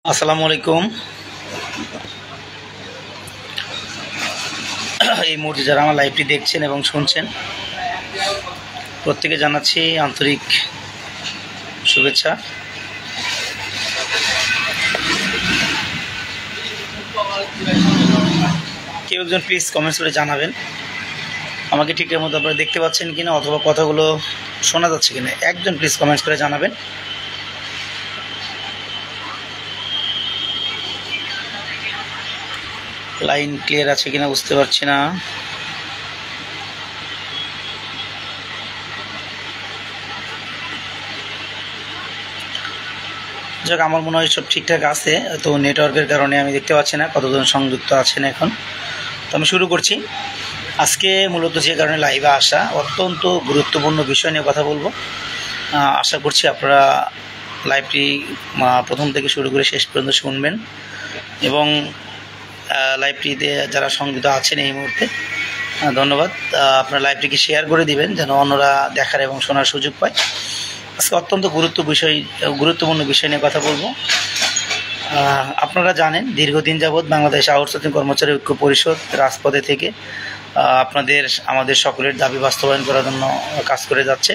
আসসালামু আলাইকুম। এই মুহূর্তে যারা আমার লাইভটি দেখছেন এবং শুনছেন প্রত্যেকে জানাচ্ছি আন্তরিক শুভেচ্ছা। কেউ একজন প্লিজ কমেন্টস করে জানাবেন আমাকে ঠিকের মতো আপনারা দেখতে পাচ্ছেন কিনা অথবা কথাগুলো শোনা যাচ্ছে কিনা। একজন প্লিজ কমেন্টস করে জানাবেন। লাইন ক্লিয়ার আছে কিনা বুঝতে পারছি না। যাক, আমার মনে হয় সব ঠিকঠাক আছে, তো নেটওয়ার্কের কারণে আমি দেখতে পাচ্ছি না কতজন সংযুক্ত আছেন এখন। তো আমি শুরু করছি। আজকে মূলত যে কারণে লাইভে আসা, অত্যন্ত গুরুত্বপূর্ণ বিষয় নিয়ে কথা বলবো। আশা করছি আপনারা লাইভটি প্রথম থেকে শুরু করে শেষ পর্যন্ত শুনবেন এবং লাইভটিতে যারা সংযুক্ত আছেন এই মুহূর্তে ধন্যবাদ। আপনারা লাইভটিকে শেয়ার করে দিবেন যেন অন্যরা দেখার এবং শোনার সুযোগ পায়। আজকে অত্যন্ত গুরুত্বপূর্ণ বিষয় নিয়ে কথা বলবো। আপনারা জানেন দীর্ঘদিন যাবৎ বাংলাদেশ আউটসোর্সিং কর্মচারী ঐক্য পরিষদ রাজপথে থেকে আমাদের সকলের দাবি বাস্তবায়ন করার জন্য কাজ করে যাচ্ছে।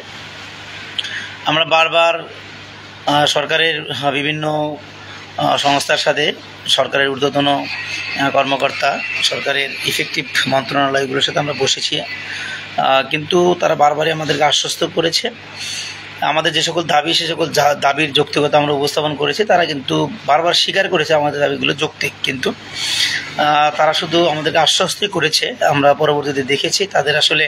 আমরা বারবার সরকারের বিভিন্ন সংস্থার সাথে, সরকারের ঊর্ধ্বতন কর্মকর্তা, সরকারের ইফেক্টিভ মন্ত্রণালয়গুলোর সাথে আমরা বসেছি, কিন্তু তারা বারবারই আমাদেরকে আশ্বস্ত করেছে। আমাদের যে সকল দাবি, সে সকল দাবির যৌক্তিকতা আমরা উপস্থাপন করেছি। তারা কিন্তু বারবার স্বীকার করেছে আমাদের দাবিগুলো যৌক্তিক, কিন্তু তারা শুধু আমাদেরকে আশ্বস্তই করেছে। আমরা পরবর্তীতে দেখেছি তাদের আসলে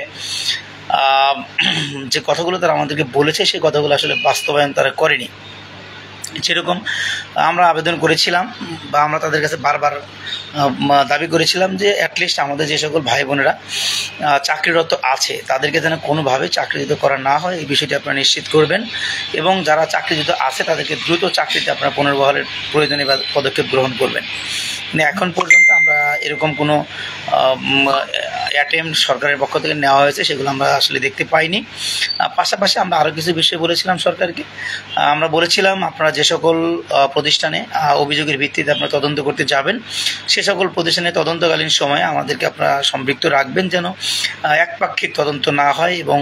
যে কথাগুলো তারা আমাদেরকে বলেছে সেই কথাগুলো আসলে বাস্তবায়ন তারা করেনি। যেরকম আমরা আবেদন করেছিলাম বা আমরা তাদের কাছে বারবার দাবি করেছিলাম যে অ্যাটলিস্ট আমাদের যে সকল ভাই বোনেরা চাকরিরত আছে তাদেরকে যেন কোনোভাবে চাকরিচ্যুত করা না হয়, এই বিষয়টি আপনারা নিশ্চিত করবেন এবং যারা চাকরিচ্যুত আছে তাদেরকে দ্রুত চাকরিতে আপনারা পুনর্বহালের প্রয়োজনীয় পদক্ষেপ গ্রহণ করবেন। কিন্তু এখন পর্যন্ত আমরা এরকম কোনো অ্যাটেম্প সরকারের পক্ষ থেকে নেওয়া হয়েছে সেগুলো আমরা আসলে দেখতে পাইনি। পাশাপাশি আমরা আরও কিছু বিষয় বলেছিলাম সরকারকে। আমরা বলেছিলাম আপনারা যে সকল প্রতিষ্ঠানে অভিযোগের ভিত্তিতে আপনারা তদন্ত করতে যাবেন সে সকল প্রতিষ্ঠানে তদন্তকালীন সময়ে আমাদেরকে আপনারা সম্পৃক্ত রাখবেন, যেন একপাক্ষিক তদন্ত না হয় এবং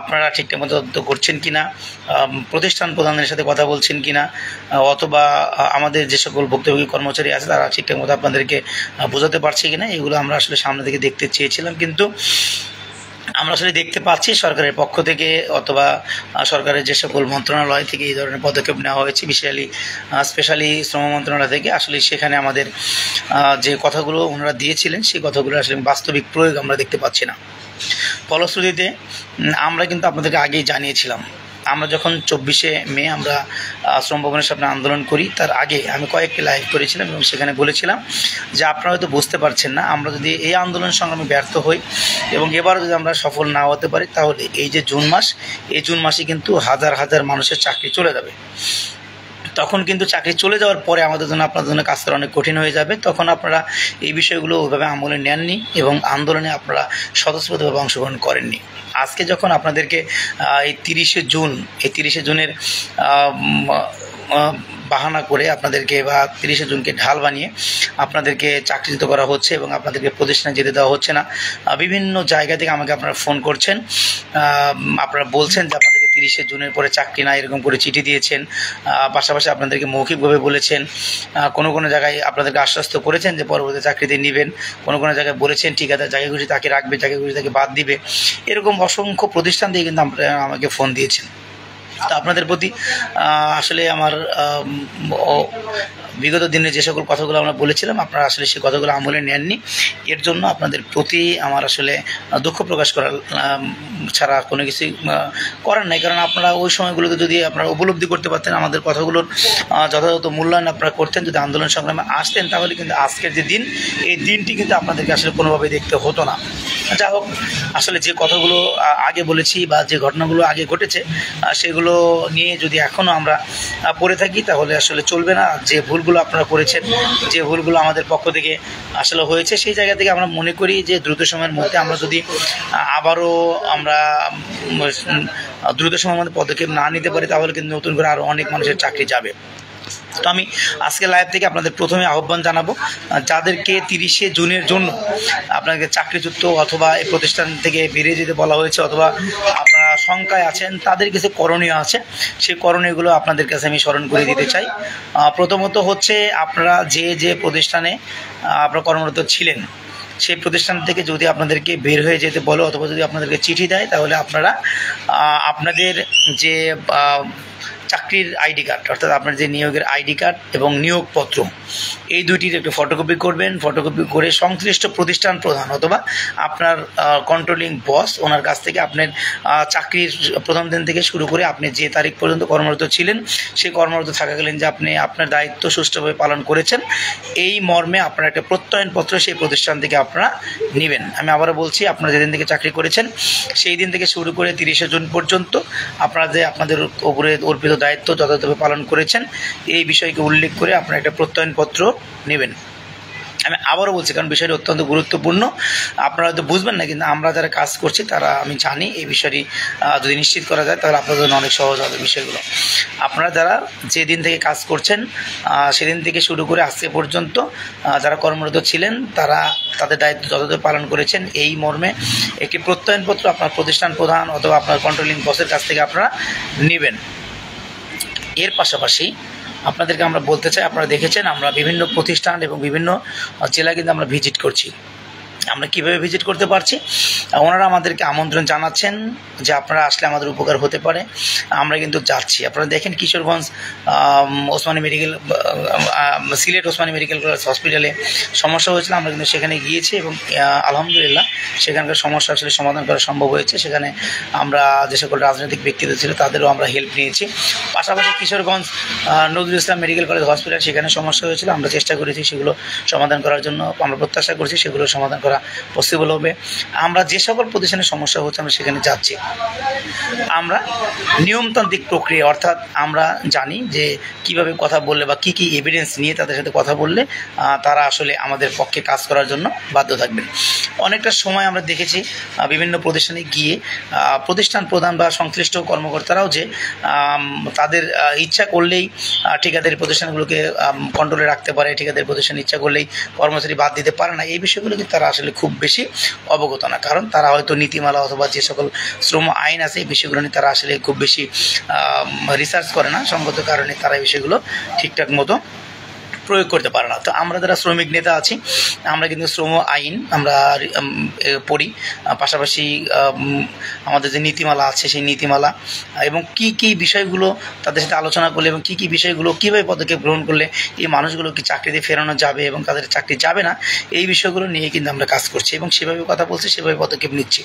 আপনারা ঠিকঠাক মতো তদন্ত করছেন কিনা, প্রতিষ্ঠান প্রধানের সাথে কথা বলছেন কিনা, অথবা আমাদের যে সকল ভুক্তভোগী কর্মচারী আছে তারা ঠিকঠাক মতো আপনাদেরকে বোঝাতে পারছে কিনা, এগুলো আমরা আসলে সামনে থেকে দেখতে চেয়েছিলাম। কিন্তু আমরা আসলে দেখতে পাচ্ছি সরকারের পক্ষ থেকে অথবা সরকারের যে সকল মন্ত্রণালয় থেকে এই ধরনের পদক্ষেপ নেওয়া হয়েছে, স্পেশালি শ্রম মন্ত্রণালয় থেকে, আসলে সেখানে আমাদের যে কথাগুলো ওনারা দিয়েছিলেন সেই কথাগুলো আসলে বাস্তবিক প্রয়োগ আমরা দেখতে পাচ্ছি না। ফলশ্রুতিতে আমরা কিন্তু আপনাদেরকে আগেই জানিয়েছিলাম, আমরা যখন 24শে মে আমরা শ্রম ভবনের সামনে আন্দোলন করি তার আগে আমি কয়েকটি লাইভ করেছিলাম এবং সেখানে বলেছিলাম যে আপনারা হয়তো বুঝতে পারছেন না, আমরা যদি এই আন্দোলন সংগ্রামে ব্যর্থ হই এবং এবারও যদি আমরা সফল না হতে পারি তাহলে এই যে জুন মাস, এই জুন মাসে কিন্তু হাজার হাজার মানুষের চাকরি চলে যাবে। তখন কিন্তু চাকরি চলে যাওয়ার পরে আমাদের জন্য আপনাদের জন্য কাজ করা অনেক কঠিন হয়ে যাবে। তখন আপনারা এই বিষয়গুলো ওইভাবে আমলে নেননি এবং আন্দোলনে আপনারা স্বতঃস্ফূর্তভাবে অংশগ্রহণ করেননি। আজকে যখন আপনাদেরকে এই 30শে জুনের বাহানা করে আপনাদেরকে বা 30শে জুনকে ঢাল বানিয়ে আপনাদেরকে চাকরিচ্যুত করা হচ্ছে এবং আপনাদেরকে প্রতিষ্ঠানে যেতে দেওয়া হচ্ছে না, বিভিন্ন জায়গা থেকে আমাকে আপনারা ফোন করছেন, আপনারা বলছেন যে আপনাদেরকে 30শে জুনের পরে চাকরি না, এরকম করে চিঠি দিয়েছেন। পাশাপাশি আপনাদেরকে মৌখিকভাবে বলেছেন, কোনো জায়গায় আপনাদেরকে আশ্বস্ত করেছেন যে পরবর্তী চাকরিতে নেবেন, কোনো জায়গায় বলেছেন ঠিকাদার জায়গায় খুশি তাকে রাখবে, জায়গায় খুশি তাকে বাদ দিবে। এরকম অসংখ্য প্রতিষ্ঠান দিয়ে কিন্তু আপনারা আমাকে ফোন দিয়েছেন। তো আপনাদের প্রতি আসলে আমার বিগত দিনে যে সকল কথাগুলো আমরা বলেছিলাম আপনারা আসলে সেই কথাগুলো আমলে নেননি। এর জন্য আপনাদের প্রতি আমার আসলে দুঃখ প্রকাশ করার ছাড়া কোনো কিছুই করার নাই। কারণ আপনারা ওই সময়গুলোতে যদি আপনারা উপলব্ধি করতে পারতেন, আমাদের কথাগুলোর যথাযথ মূল্যায়ন আপনারা করতেন, যদি আন্দোলন সংগ্রামে আসতেন, তাহলে কিন্তু আজকের যে দিন, এই দিনটি কিন্তু আপনাদেরকে আসলে কোনোভাবে দেখতে হতো না। যা হোক, আসলে যে কথাগুলো আগে বলেছি বা যে ঘটনাগুলো আগে ঘটেছে সেগুলো নিয়ে যদি এখনও আমরা পড়ে থাকি তাহলে আসলে চলবে না। যে ভুলগুলো আপনারা করেছেন, যে ভুলগুলো আমাদের পক্ষ থেকে আসলে হয়েছে, সেই জায়গা থেকে আমরা মনে করি যে দ্রুত সময়ের মধ্যে আমরা যদি আবারও আমরা দ্রুত সময়ের মধ্যে পদক্ষেপ না নিতে পারি তাহলে কিন্তু নতুন করে আরও অনেক মানুষের চাকরি যাবে। তো আমি আজকে লাইভ থেকে আপনাদের প্রথমে আহ্বান জানাবো, যাদেরকে 30শে জুনের জন্য আপনাকে চাকরিচ্যুত অথবা এই প্রতিষ্ঠান থেকে বেরিয়ে যেতে বলা হয়েছে অথবা আপনারা শঙ্কায় আছেন, তাদের কিছু করণীয় আছে। সেই করণীয়গুলো আপনাদের কাছে আমি স্মরণ করে দিতে চাই। প্রথমত হচ্ছে, আপনারা যে প্রতিষ্ঠানে আপনারা কর্মরত ছিলেন সেই প্রতিষ্ঠান থেকে যদি আপনাদেরকে বের হয়ে যেতে বলো অথবা যদি আপনাদেরকে চিঠি দেয়, তাহলে আপনারা আপনাদের যে চাকরির আইডি কার্ড অর্থাৎ আপনার যে নিয়োগের আইডি কার্ড এবং নিয়োগপত্র, এই দুইটির একটু ফটোকপি করবেন। ফটোকপি করে সংশ্লিষ্ট প্রতিষ্ঠান প্রধান অথবা আপনার কন্ট্রোলিং বস, ওনার কাছ থেকে আপনার চাকরির প্রথম দিন থেকে শুরু করে আপনি যে তারিখ পর্যন্ত কর্মরত ছিলেন, সেই কর্মরত থাকাকালীন যে আপনি আপনার দায়িত্ব সুষ্ঠুভাবে পালন করেছেন, এই মর্মে আপনার একটা প্রত্যয়নপত্র সেই প্রতিষ্ঠান থেকে আপনারা নেবেন। আমি আবারও বলছি, আপনারা যেদিন থেকে চাকরি করেছেন সেই দিন থেকে শুরু করে 30শে জুন পর্যন্ত আপনারা যে আপনাদের উপরে অর্পিত দায়িত্ব যথাযথভাবে পালন করেছেন, এই বিষয়কে উল্লেখ করে আপনারা একটা প্রত্যয়নপত্র নেবেন। আমি আবারও বলছি, কারণ বিষয়টি অত্যন্ত গুরুত্বপূর্ণ। আপনারা হয়তো বুঝবেন না, কিন্তু আমরা যারা কাজ করছি তারা আমি জানি এই বিষয়টি যদি নিশ্চিত করা যায় তাহলে আপনাদের জন্য অনেক সহজ হবে বিষয়গুলো। আপনারা যারা যেদিন থেকে কাজ করছেন সেদিন থেকে শুরু করে আজকে পর্যন্ত যারা কর্মরত ছিলেন, তারা তাদের দায়িত্ব যথাযথ পালন করেছেন, এই মর্মে একটি প্রত্যয়নপত্র আপনার প্রতিষ্ঠান প্রধান অথবা আপনার কন্ট্রোলিং বসের কাছ থেকে আপনারা নেবেন। এর পাশাপাশি আপনাদেরকে আমরা বলতে চাই, আপনারা দেখেছেন আমরা বিভিন্ন প্রতিষ্ঠান এবং বিভিন্ন জেলায় কিন্তু আমরা ভিজিট করছি। আমরা কীভাবে ভিজিট করতে পারছি, ওনারা আমাদেরকে আমন্ত্রণ জানাচ্ছেন যে আপনারা আসলে আমাদের উপকার হতে পারে, আমরা কিন্তু যাচ্ছি। আপনারা দেখেন Kishoreganj Osmani medical Sylhet Osmani medical college হসপিটালে সমস্যা হয়েছিল, আমরা কিন্তু সেখানে গিয়েছি এবং আলহামদুলিল্লাহ সেখানকার সমস্যা আসলে সমাধান করা সম্ভব হয়েছে। সেখানে আমরা যে সকল রাজনৈতিক ব্যক্তিত্ব ছিল তাদেরও আমরা হেল্প নিয়েছি। পাশাপাশি Kishoreganj Nazrul Islam medical college hospital, সেখানে সমস্যা হয়েছিল, আমরা চেষ্টা করেছি সেগুলো সমাধান করার জন্য। আমরা প্রত্যাশা করছি সেগুলো সমাধান করা পসিবল হবে। আমরা যে সকল প্রতিষ্ঠানের সমস্যা হচ্ছে আমরা সেখানে যাচ্ছি। আমরা নিয়মতান্ত্রিক প্রক্রিয়া, অর্থাৎ আমরা জানি যে কিভাবে কথা বললে বা কী এভিডেন্স নিয়ে তাদের সাথে কথা বললে তারা আসলে আমাদের পক্ষে কাজ করার জন্য বাধ্য থাকবেন। অনেকটা সময় আমরা দেখেছি বিভিন্ন প্রতিষ্ঠানে গিয়ে প্রতিষ্ঠান প্রধান বা সংশ্লিষ্ট কর্মকর্তারাও যে তাদের ইচ্ছা করলেই ঠিকাদারি প্রতিষ্ঠানগুলোকে কন্ট্রোলে রাখতে পারে, ঠিকাদারি প্রতিষ্ঠান ইচ্ছা করলেই কর্মচারী বাদ দিতে পারে না, এই বিষয়গুলো কিন্তু তারা আসলে খুব বেশি অবগত না। কারণ তারা হয়তো নীতিমালা অথবা যে সকল শ্রম আইন আছে এই বিষয়গুলো নিয়ে তারা আসলে খুব বেশি রিসার্চ করে না, সঙ্গত কারণে তারা এই বিষয়গুলো ঠিকঠাক মতো প্রয়োগ করতে পারে না। তো আমরা যারা শ্রমিক নেতা আছি, আমরা কিন্তু শ্রম আইন আমরা পড়ি, পাশাপাশি আমাদের যে নীতিমালা আছে সেই নীতিমালা এবং কী বিষয়গুলো তাদের সাথে আলোচনা করলে এবং কী বিষয়গুলো কীভাবে পদক্ষেপ গ্রহণ করলে এই মানুষগুলো কি চাকরিতে ফেরানো যাবে এবং তাদের চাকরি যাবে না, এই বিষয়গুলো নিয়ে কিন্তু আমরা কাজ করছি এবং সেভাবে কথা বলছি, সেভাবে পদক্ষেপ নিচ্ছি।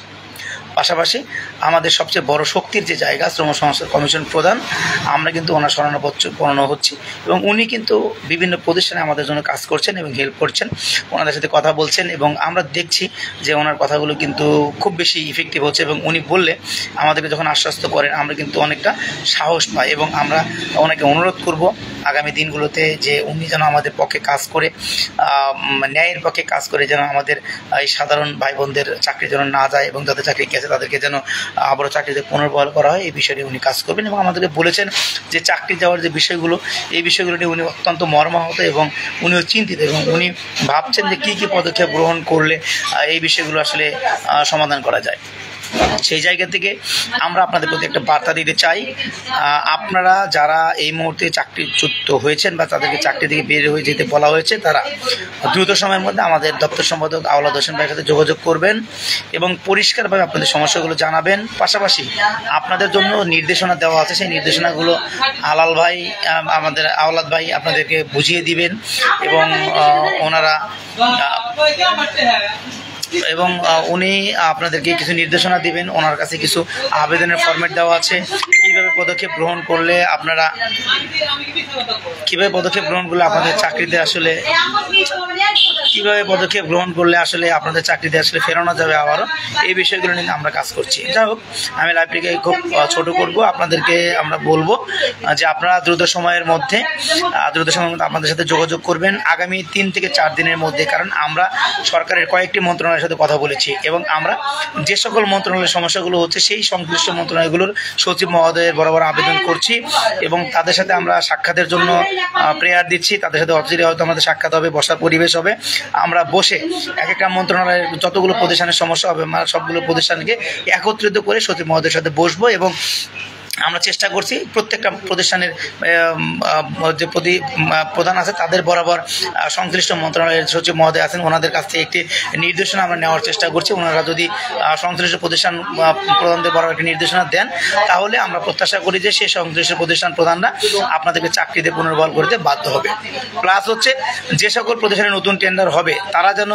পাশাপাশি আমাদের সবচেয়ে বড় শক্তির যে জায়গা শ্রম সংস্কার কমিশন প্রধান, আমরা কিন্তু ওনার শরণাপন্ন হচ্ছি এবং উনি কিন্তু বিভিন্ন প্রতিষ্ঠানে আমাদের জন্য কাজ করছেন এবং হেল্প করছেন, ওনাদের সাথে কথা বলছেন এবং আমরা দেখছি যে ওনার কথাগুলো কিন্তু খুব বেশি ইফেক্টিভ হচ্ছে এবং উনি বললে আমাদেরকে যখন আশ্বস্ত করেন আমরা কিন্তু অনেকটা সাহস পাই এবং আমরা ওনাকে অনুরোধ করব আগামী দিনগুলোতে যে উনি যেন আমাদের পক্ষে কাজ করে ন্যায়ের পক্ষে কাজ করে যেন আমাদের এই সাধারণ ভাই বোনদের চাকরি যেন না যায় এবং যাদের চাকরি গেছে তাদেরকে যেন আবারও চাকরিতে পুনর্বহাল করা হয়, এই বিষয়টি উনি কাজ করবেন এবং আমাদেরকে বলেছেন যে চাকরি যাওয়ার যে বিষয়গুলো এই বিষয়গুলো নিয়ে উনি অত্যন্ত মর্মাহত এবং উনিও চিন্তিত এবং উনি ভাবছেন যে কী পদক্ষেপ গ্রহণ করলে এই বিষয়গুলো আসলে সমাধান করা যায়। সেই জায়গা থেকে আমরা আপনাদের প্রতি একটা বার্তা দিতে চাই, আপনারা যারা এই মুহূর্তে চাকরিচ্যুত হয়েছেন বা তাদেরকে চাকরি থেকে বের হয়ে যেতে বলা হয়েছে, তারা দ্রুত সময়ের মধ্যে আমাদের দপ্তর সম্পাদক আওলাদ হোসেন ভাইয়ের সাথে যোগাযোগ করবেন এবং পরিষ্কারভাবে আপনাদের সমস্যাগুলো জানাবেন। পাশাপাশি আপনাদের জন্য নির্দেশনা দেওয়া আছে, সেই নির্দেশনাগুলো আলাল ভাই আমাদের আওলাদ ভাই আপনাদেরকে বুঝিয়ে দিবেন এবং ওনারা এবং উনি আপনাদেরকে কিছু নির্দেশনা দিবেন। ওনার কাছে কিছু আবেদনের ফরম্যাট দেওয়া আছে, কীভাবে পদক্ষেপ গ্রহণ করলে আপনাদের চাকরিতে আসলে কীভাবে পদক্ষেপ গ্রহণ করলে আসলে আপনাদের চাকরিতে আসলে ফেরানো যাবে আবারও, এই বিষয়গুলো নিয়ে আমরা কাজ করছি। যাই হোক, আমি লাইভটিকে খুব ছোট করব, আপনাদেরকে আমরা বলবো যে আপনারা দ্রুত সময়ের মধ্যে আপনাদের সাথে যোগাযোগ করবেন আগামী 3 থেকে 4 দিনের মধ্যে, কারণ আমরা সরকারের কয়েকটি মন্ত্রণালয়ের সাথে কথা বলেছি এবং আমরা যে সকল মন্ত্রণালয়ের সমস্যাগুলো হচ্ছে সেই সংশ্লিষ্ট মন্ত্রণালয়গুলোর সচিব মহোদয়ের বরাবর আবেদন করছি এবং তাদের সাথে আমরা সাক্ষাতের জন্য প্রেয়ার দিচ্ছি। তাদের সাথে অচিরে হয়তো আমাদের সাক্ষাৎ হবে, বসার পরিবেশ হবে, আমরা বসে এক একটা মন্ত্রণালয়ের যতগুলো প্রতিষ্ঠানের সমস্যা হবে সবগুলো প্রতিষ্ঠানকে একত্রিত করে সচিব মহোদয়ের সাথে বসবো এবং আমরা চেষ্টা করছি প্রত্যেকটা প্রতিষ্ঠানের যে প্রধান আছে তাদের বরাবর সংশ্লিষ্ট মন্ত্রণালয়ের সচিব মহোদয় আছেন, ওনাদের কাছ থেকে একটি নির্দেশনা আমরা নেওয়ার চেষ্টা করছি। ওনারা যদি সংশ্লিষ্ট প্রতিষ্ঠান প্রধানদের বরাবর একটি নির্দেশনা দেন তাহলে আমরা প্রত্যাশা করি যে সেই সংশ্লিষ্ট প্রতিষ্ঠান প্রধানরা আপনাদেরকে চাকরিতে পুনর্বহাল করতে বাধ্য হবে। প্লাস হচ্ছে যে সকল প্রতিষ্ঠানে নতুন টেন্ডার হবে তারা যেন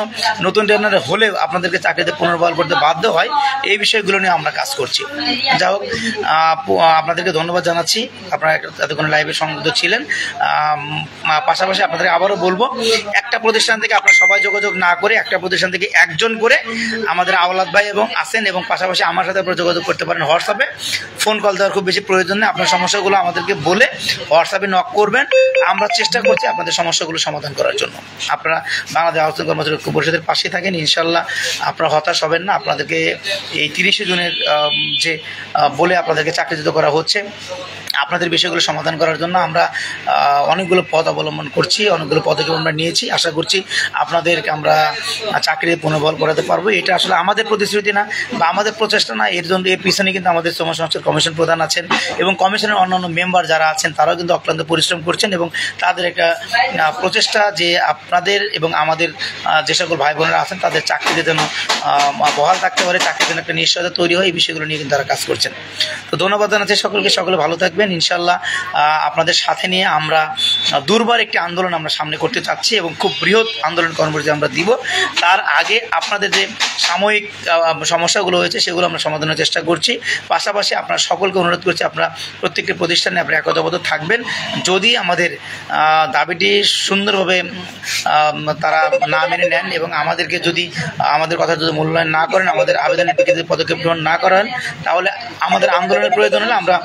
নতুন টেন্ডার হলেও আপনাদেরকে চাকরিতে পুনর্বহাল করতে বাধ্য হয়, এই বিষয়গুলো নিয়ে আমরা কাজ করছি। যাই হোক, আপনাদেরকে ধন্যবাদ জানাচ্ছি, আপনারা এতক্ষণ লাইভে সংযুক্ত ছিলেন। পাশাপাশি আপনাদের আবারও বলবো, একটা প্রতিষ্ঠান থেকে আপনারা সবাই যোগাযোগ না করে একটা প্রতিষ্ঠান থেকে একজন করে আমাদের আওলাদ ভাই এবং আসেন এবং পাশাপাশি আমার সাথে আপনারা যোগাযোগ করতে পারেন হোয়াটসঅ্যাপে। ফোন কল দেওয়ার খুব বেশি প্রয়োজন নেই, আপনার সমস্যাগুলো আমাদেরকে বলে হোয়াটসঅ্যাপে নক করবেন, আমরা চেষ্টা করছি আপনাদের সমস্যাগুলো সমাধান করার জন্য। আপনারা বাংলাদেশ আহ্বান কর্মচারী ঐক্য পরিষদের পাশে থাকেন, ইনশাল্লাহ আপনারা হতাশ হবেন না। আপনাদেরকে এই 30 জুনের যে বলে আপনাদেরকে চাকরিচ্যুত করা হচ্ছে, আপনাদের বিষয়গুলো সমাধান করার জন্য আমরা অনেকগুলো পথ অবলম্বন করছি, অনেকগুলো পদক্ষেপ আমরা নিয়েছি। আশা করছি আপনাদেরকে আমরা চাকরিতে পুনর্বহাল করাতে পারবো। এটা আসলে আমাদের প্রতিশ্রুতি না বা আমাদের প্রচেষ্টা না, এর জন্য এর পিছনে কিন্তু আমাদের শ্রম সংস্থার কমিশন প্রধান আছেন এবং কমিশনের অন্যান্য মেম্বার যারা আছেন তারাও কিন্তু অক্লান্ত পরিশ্রম করছেন এবং তাদের একটা প্রচেষ্টা যে আপনাদের এবং আমাদের যে সকল ভাই বোনেরা আছেন তাদের চাকরিতে যেন বহাল থাকতে পারে, চাকরির জন্য একটা নিশ্চয়তা তৈরি হয়, এই বিষয়গুলো নিয়ে কিন্তু তারা কাজ করছেন। তো ধন্যবাদ জানাচ্ছি সকলকে, সকলে ভালো থাকবেন। ইনশাল্লাহ আপনাদের সাথে নিয়ে আমরা দুর্বার একটি আন্দোলন আমরা সামনে করতে চাচ্ছি এবং খুব বৃহৎ আন্দোলন কর্মসূচি আমরা দিব। তার আগে আপনাদের যে সাময়িক সমস্যাগুলো হয়েছে সেগুলো আমরা সমাধানের চেষ্টা করছি। পাশাপাশি আপনারা সকলকে অনুরোধ করছি আপনারা প্রত্যেকটি প্রতিষ্ঠানে আপনারা একতাবদ্ধ থাকবেন। যদি আমাদের দাবিটি সুন্দরভাবে তারা না মেনে নেন এবং আমাদেরকে যদি আমাদের কথা যদি মূল্যায়ন না করেন, আমাদের আবেদনের প্রেক্ষিতে পদক্ষেপ গ্রহণ না করেন, তাহলে আমাদের আন্দোলনের প্রয়োজন হলে আমরা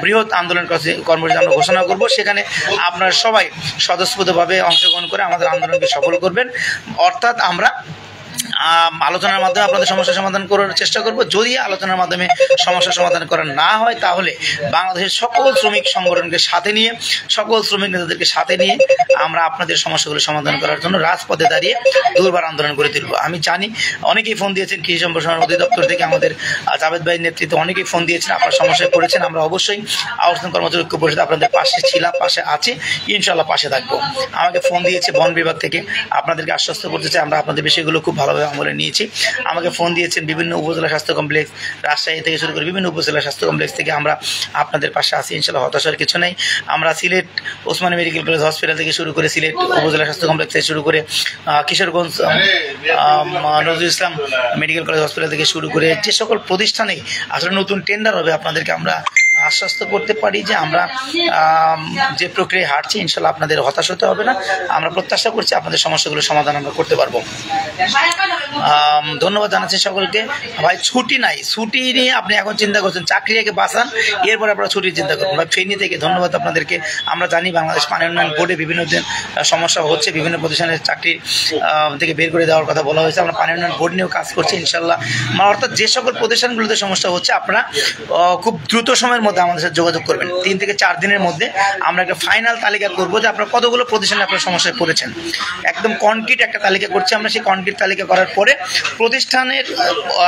বৃহৎ আন্দোলন কর্মসূচি আমরা ঘোষণা করব। সেখানে আপনারা সবাই স্বতঃস্ফূর্তভাবে অংশগ্রহণ করে আমাদের আন্দোলনকে সফল করবেন। অর্থাৎ আমরা আলোচনার মাধ্যমে আপনাদের সমস্যা সমাধান করার চেষ্টা করব। যদি আলোচনার মাধ্যমে সমস্যা সমাধান করা না হয় তাহলে বাংলাদেশের সকল শ্রমিক সংগঠনকে সাথে নিয়ে, সকল শ্রমিক নেতাদেরকে সাথে নিয়ে আমরা আপনাদের সমস্যাগুলো সমাধান করার জন্য রাজপথে দাঁড়িয়ে দুর্বার আন্দোলন করে তুলব। আমি জানি অনেকেই ফোন দিয়েছেন, কৃষি সম্প্রসারণ অধিদপ্তর থেকে আমাদের জাভেদ ভাইয়ের নেতৃত্বে অনেকেই ফোন দিয়েছেন, আপনার সমস্যায় পড়েছেন। আমরা অবশ্যই আহ্বান কর্মচারী ঐক্য পরিষদ আপনাদের পাশে ছিলাম, পাশে আছি, ইনশাল্লাহ পাশে থাকবো। আমাকে ফোন দিয়েছে বন বিভাগ থেকে, আপনাদেরকে আশ্বস্ত করতে চাই আমরা আপনাদের বিষয়গুলো খুব ভালোভাবে আমলে নিয়েছি। আমাকে ফোন দিয়েছেন বিভিন্ন উপজেলা স্বাস্থ্য কমপ্লেক্স, রাজশাহী থেকে শুরু করে বিভিন্ন উপজেলা স্বাস্থ্য কমপ্লেক্স থেকে, আমরা আপনাদের পাশে আছি, ইনশাল্লাহ হতাশার কিছু নেই। আমরা Sylhet Osmani medical college hospital থেকে শুরু করে, সিলেট উপজেলা স্বাস্থ্য কমপ্লেক্স থেকে শুরু করে, Kishoreganj Nazrul Islam medical college hospital থেকে শুরু করে যে সকল প্রতিষ্ঠানেই আসলে নতুন টেন্ডার হবে আপনাদেরকে আমরা আশ্বস্ত করতে পারি যে আমরা যে প্রক্রিয়ায় হাঁটছি ইনশাল্লাহ আপনাদের হতাশ হতে হবে না। আমরা প্রত্যাশা করছি আপনাদের সমস্যাগুলোর সমাধান আমরা করতে পারবো। ধন্যবাদ জানাচ্ছি সকলকে। ভাই ছুটি নাই, ছুটি নিয়ে আপনি এখন চিন্তা করছেন, চাকরিকে বাঁচান, এরপর আপনারা ছুটির চিন্তা করুন। ভাই ফেনী থেকে ধন্যবাদ আপনাদেরকে। আমরা জানি বাংলাদেশ পানি উন্নয়ন বোর্ডে বিভিন্ন সমস্যা হচ্ছে, বিভিন্ন প্রতিষ্ঠানের চাকরি থেকে বের করে দেওয়ার কথা বলা হয়েছে। আমরা পানি উন্নয়ন বোর্ড নিয়েও কাজ করছি ইনশাল্লাহ। অর্থাৎ যে সকল প্রতিষ্ঠানগুলোতে সমস্যা হচ্ছে আপনারা খুব দ্রুত সময়ের মধ্যে আমাদের সাথে যোগাযোগ করবেন। 3 থেকে 4 দিনের মধ্যে আমরা একটা ফাইনাল তালিকা করবো যে আপনারা কতগুলো প্রতিষ্ঠানে আপনার সমস্যায় পড়েছেন। একদম কনক্রিট একটা তালিকা করছি আমরা। সেই কনক্রিট তালিকা করার পরে প্রতিষ্ঠানের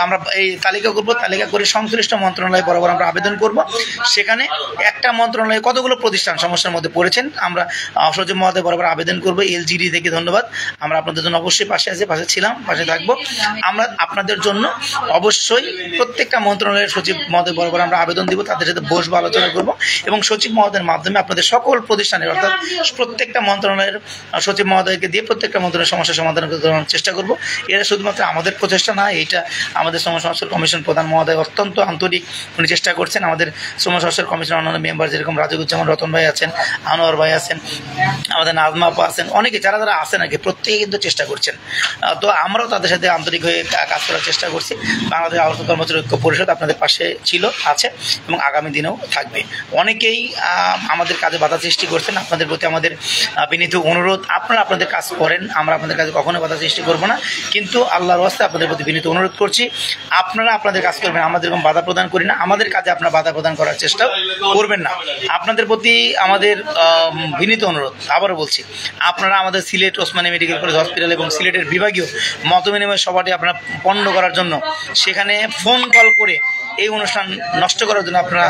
আমরা এই তালিকা করবো, তালিকা করে সংশ্লিষ্ট মন্ত্রণালয় বরাবর আমরা আবেদন করব। সেখানে একটা মন্ত্রণালয়ে কতগুলো প্রতিষ্ঠান সমস্যার মধ্যে পড়েছেন আমরা সচিব মহোদয় বরাবর আবেদন করবো। এলজিডি থেকে ধন্যবাদ, আমরা আপনাদের জন্য অবশ্যই পাশে আছি, পাশে ছিলাম, পাশে থাকবো। আমরা আপনাদের জন্য অবশ্যই প্রত্যেকটা মন্ত্রণালয়ের সচিব মহোদয় বরাবর আমরা আবেদন দিব, তাদের সাথে বসবো, আলোচনা করবো এবং সচিব মহোদয়ের মাধ্যমে আপনাদের সকল প্রতিষ্ঠানের অর্থাৎ প্রত্যেকটা মন্ত্রণালয়ের সচিব মহোদয়কে দিয়ে প্রত্যেকটা মন্ত্রণালয়ের সমস্যা সমাধান করার চেষ্টা করবো। এটা শুধুমাত্র আমাদের প্রচেষ্টা না, এইটা আমাদের শ্রম সংস্কার কমিশন প্রধান মহোদয় অত্যন্ত আন্তরিক উনি চেষ্টা করছেন। আমাদের শ্রম সংস্কার কমিশনের অন্যান্য মেম্বার যেরকম রাজিকুজ্জামান রতন ভাই আছেন, আনোয়ার ভাই আছেন, আমাদের নাজমা আপা আছেন, অনেকে যারা যারা আছেন আর কি, প্রত্যেকে কিন্তু চেষ্টা করছেন। তো আমরাও তাদের সাথে আন্তরিক হয়ে কাজ করার চেষ্টা করছি। বাংলাদেশ আহ্বায়ক কর্মচারী ঐক্য পরিষদ আপনাদের পাশে ছিল, আছে এবং আগামী দিনেও থাকবে। অনেকেই আমাদের কাজে বাধা সৃষ্টি করছেন, আপনাদের প্রতি আমাদের বিনীত অনুরোধ, আপনারা আপনাদের কাজ করেন, আমরা আপনাদের কাজে কখনো বাধা সৃষ্টি করবো না, কিন্তু আল্লাহর ওয়াস্তে আপনাদের প্রতি বিনীত অনুরোধ করছি আপনারা আপনাদের কাজ করবেন, আমাদের এরকম বাধা প্রদান করি না, আমাদের কাজে আপনারা বাধা প্রদান করার চেষ্টা করবেন না। আপনাদের প্রতি আমাদের বিনীত অনুরোধ, আবারও বলছি, আপনারা আমাদের Sylhet Osmani medical college hospital এবং সিলেটের বিভাগীয় মত বিনিময় সভাটি আপনারা পণ্ড করার জন্য সেখানে ফোন কল করে এই অনুষ্ঠান নষ্ট করার জন্য আপনারা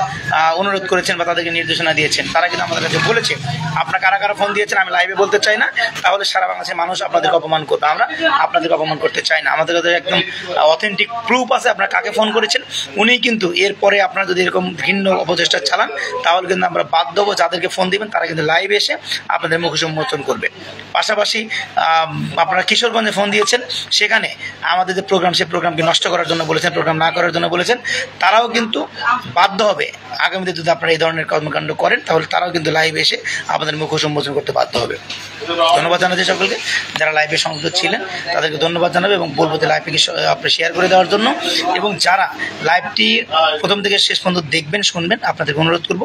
অনুরোধ করেছেন বা তাদেরকে নির্দেশনা দিয়েছেন। তারা কিন্তু আমাদের কাছে বলেছে, আপনারা কারা কারা ফোন দিয়েছেন আমি লাইভে বলতে চাই না, তাহলে সারা বাংলাদেশের মানুষ আপনাদেরকে অপমান করবে। আমরা আপনাদেরকে অপমান করতে চাই না, আমাদের কাছে একদম অথেন্টিক প্রুফ আছে আপনারা কাকে ফোন করেছেন। উনি কিন্তু এরপরে আপনারা যদি এরকম ভিন্ন অপচেষ্টা চালান তাহলে কিন্তু আমরা বাধ্য হবো, যাদেরকে ফোন দিবেন তারা কিন্তু লাইভে এসে আপনাদের মুখ উন্মোচন করবে। পাশাপাশি আপনারা কিশোরগঞ্জে ফোন দিয়েছেন, সেখানে আমাদের যে প্রোগ্রাম সেই প্রোগ্রামকে নষ্ট করার জন্য বলেছেন, প্রোগ্রাম না করার জন্য বলেছেন, তারাও কিন্তু বাধ্য হবে আগামীতে যদি আপনারা এই ধরনের কর্মকাণ্ড করেন তাহলে তারাও কিন্তু লাইভে এসে আপনাদের মুখ সম্বোধন করতে বাধ্য হবে। ধন্যবাদ জানাচ্ছি সকলকে যারা লাইভে সংযুক্ত ছিলেন, তাদেরকে ধন্যবাদ জানাবে এবং বলবো যে লাইভটিকে আপনি শেয়ার করে দেওয়ার জন্য, এবং যারা লাইভটি প্রথম থেকে শেষ পর্যন্ত দেখবেন শুনবেন আপনাদেরকে অনুরোধ করব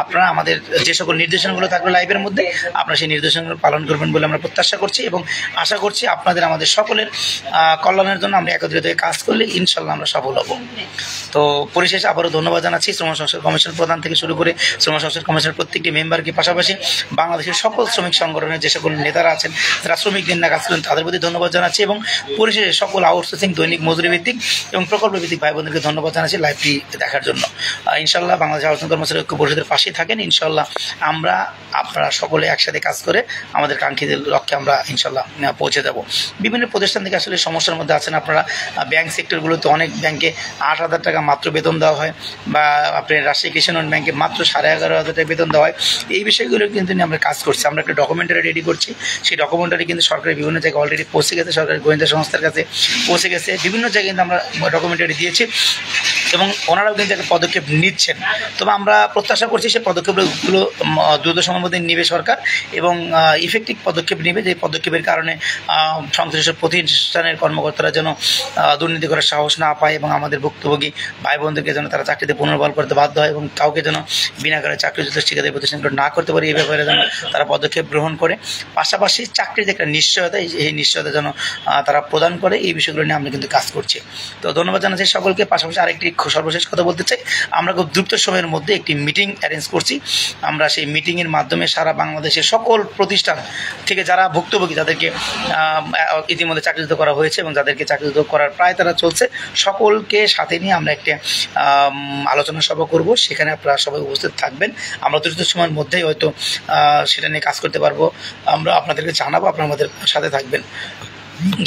আপনারা আমাদের যে সকল নির্দেশনাগুলো থাকবে লাইভের মধ্যে আপনারা সেই নির্দেশনাগুলো পালন করবেন বলে আমরা প্রত্যাশা করছি এবং আশা করছি আপনাদের আমাদের সকলের কল্যাণের জন্য আমরা একত্রিত হয়ে কাজ করলে ইনশাল্লাহ আমরা সফল হব। তো পরিশেষে আবারও ধন্যবাদ জানাচ্ছি শ্রম সংস্কার কমিশন প্রধান থেকে শুরু করে শ্রম সংস্কার কমিশনের প্রত্যেকটি মেম্বারকে, পাশাপাশি বাংলাদেশের সকল শ্রমিক সংগঠনের যে সকল নেতারা আছেন যারা শ্রমিক দিন না কাজ করেন তাদের প্রতি ধন্যবাদ জানাচ্ছি এবং পরিশেষে সকল আউটসোর্সিং দৈনিক মজুরি ভিত্তিক এবং প্রকল্প ভিত্তিক ভাই বোনদেরকে ধন্যবাদ জানাচ্ছি লাইভটি দেখার জন্য। ইনশাল্লাহ বাংলাদেশ আহ্বায়ক কর্মচারী ঐক্য পরিষদের পাশেই থাকেন, ইনশাল্লাহ আমরা আপনারা সকলে একসাথে কাজ করে আমাদের কাঙ্ক্ষিত লক্ষ্যে আমরা ইনশাল্লাহ পৌঁছে যাব। বিভিন্ন প্রতিষ্ঠান থেকে আসলে সমস্যার মধ্যে আছেন আপনারা, ব্যাংক সেক্টরগুলোতে অনেক ব্যাংকে 8,000 টাকা মাত্র বেতন দেওয়া হয়, বা আপনার রাজশাহী কৃষি উন্নয়ন ব্যাংকে মাত্র 11,500 টাকা বেতন দেওয়া হয়। এই বিষয়গুলো কিন্তু আমরা কাজ করছি, আমরা একটা ডকুমেন্টারি রেডি করছি, সেই ডকুমেন্টারি কিন্তু সরকারের বিভিন্ন জায়গায় অলরেডি পৌঁছে গেছে, সরকারি গোয়েন্দা সংস্থার কাছে পৌঁছে গেছে, বিভিন্ন জায়গায় কিন্তু আমরা ডকুমেন্টারি দিয়েছি এবং ওনারাও কিন্তু একটা পদক্ষেপ নিচ্ছেন। তবে আমরা প্রত্যাশা করছি সেই পদক্ষেপগুলো দ্রুত সময়ের মধ্যে নেবে সরকার এবং ইফেক্টিভ পদক্ষেপ নেবে, যে পদক্ষেপের কারণে সংশ্লিষ্ট প্রতিষ্ঠানের কর্মকর্তারা যেন দুর্নীতি করার সাহস না পায় এবং আমাদের ভুক্তভোগী ভাই বোনদেরকে যেন তারা চাকরিতে পুনর্বহাল করতে বাধ্য হয় এবং কাউকে যেন বিনা কারণে চাকরিচ্যুত ঠিকাদারি প্রতিষ্ঠানগুলো না করতে পারে, এই ব্যাপারে যেন তারা পদক্ষেপ গ্রহণ করে। পাশাপাশি চাকরির যে একটা নিশ্চয়তা, এই নিশ্চয়তা যেন তারা প্রদান করে, এই বিষয়গুলো নিয়ে আমরা কিন্তু কাজ করছি। তো ধন্যবাদ জানাচ্ছি সকলকে। পাশাপাশি আরেকটি সর্বশেষ কথা বলতে চাই, আমরা খুব দ্রুত সময়ের মধ্যে একটি মিটিং অ্যারেঞ্জ করছি। আমরা সেই মিটিংয়ের মাধ্যমে সারা বাংলাদেশের সকল প্রতিষ্ঠান থেকে যারা ভুক্তভোগী, যাদেরকে ইতিমধ্যে চাকরিচ্যুত করা হয়েছে এবং যাদেরকে চাকরিচ্যুত করার প্রায় তারা চলছে, সকলকে সাথে নিয়ে আমরা একটা আলোচনা সভা করব, সেখানে আপনারা সবাই উপস্থিত থাকবেন। আমরা দ্রুত সময়ের মধ্যেই হয়তো সেটা নিয়ে কাজ করতে পারবো, আমরা আপনাদেরকে জানাবো, আপনারা আমাদের সাথে থাকবেন।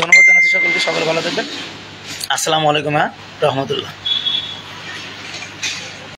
ধন্যবাদ জানাচ্ছি সকলকে, সকলে ভালো থাকবেন। আসসালামু আলাইকুম রহমতুল্লাহ।